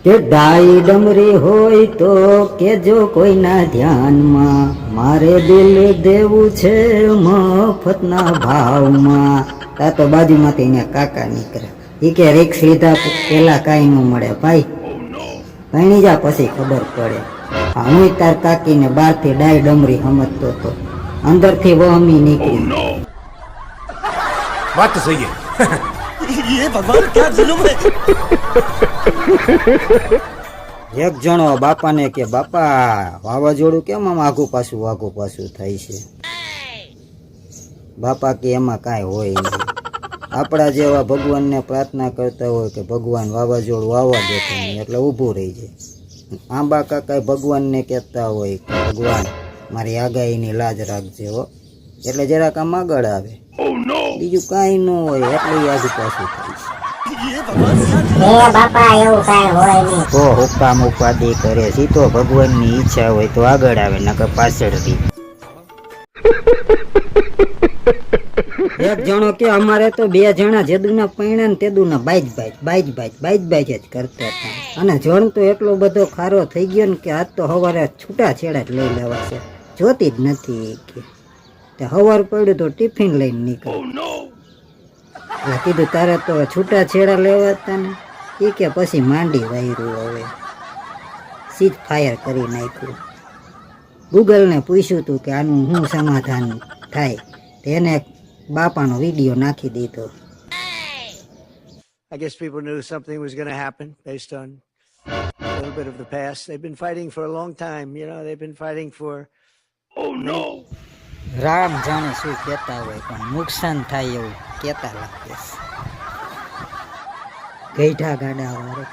કે ડાઈ ડમરી હોય તો કેજો કોઈના ધ્યાનમાં, મારે દિલ દેવું છે મફતના ભાવમાં. તા તો બાજુમાંથી અહીંયા કાકા નીકળે, ઈ કે રિક્સ લીધા પેલા કાંઈ ન મળે ભાઈ, ભણી જા પછી ખબર પડે. હું તાર કાકીને બહારથી ડાઈ ડમરી સમજતો હતો, અંદરથી વહમી નીકળી. વાત તો સહી ये भगवान क्या जुल्म है। એક જણો બાપાને કે બાપા વાવાઝોડું કેમ આમ આગું પાછું થાય છે? બાપા કે એમાં કાંઈ હોય નહીં, આપણા જેવા ભગવાનને પ્રાર્થના કરતા હોય કે ભગવાન વાવાઝોડું આવવા દેતો નહીં એટલે ઊભું રહી જાય. આંબા કાકા ભગવાનને કહેતા હોય કે ભગવાન મારી આગાહીની લાજ રાખજે હો, એટલે જરાક આમ આગળ આવે. બીજું કાંઈ ન હોય એટલે આગુ પાછું થાય છે. તો હુકામ ઉપાધિ કરે છે તો ભગવાનની ઈચ્છા હોય તો આગળ આવે નકર પાછળથી. એક જણો કે અમારે તો બે જણા જેદુના પૈણા ને તેદુના બાઈજ જ કરતા હતા, અને જણ તો એટલો બધો ખારો થઈ ગયો ને કે આજ તો સવારે છૂટા છેડા જ લઈ લેવા છે, જોતી જ નથી કે સવાર પડ્યું તો ટિફિન લઈને નીકળ્યું. કીધું તારે તો છૂટા છેડા લેવા હતા ને, એ કે પછી માંડી વાયરું, હવે સીજ ફાયર કરી નાખ્યું. ગૂગલને પૂછ્યું હતું કે આનું શું સમાધાન થાય, તેને બાપાનો વિડીયો નાખી દીધો. I guess people knew something was going to happen based on a little bit of the past. They've been fighting for a long time, you know, they've been fighting for... Oh no! Ram જાણે શું કહેતા હોય પણ નુકસાન થાય એવું કહેતા લાગે છે. ગઈઢા ગાડા વાળો.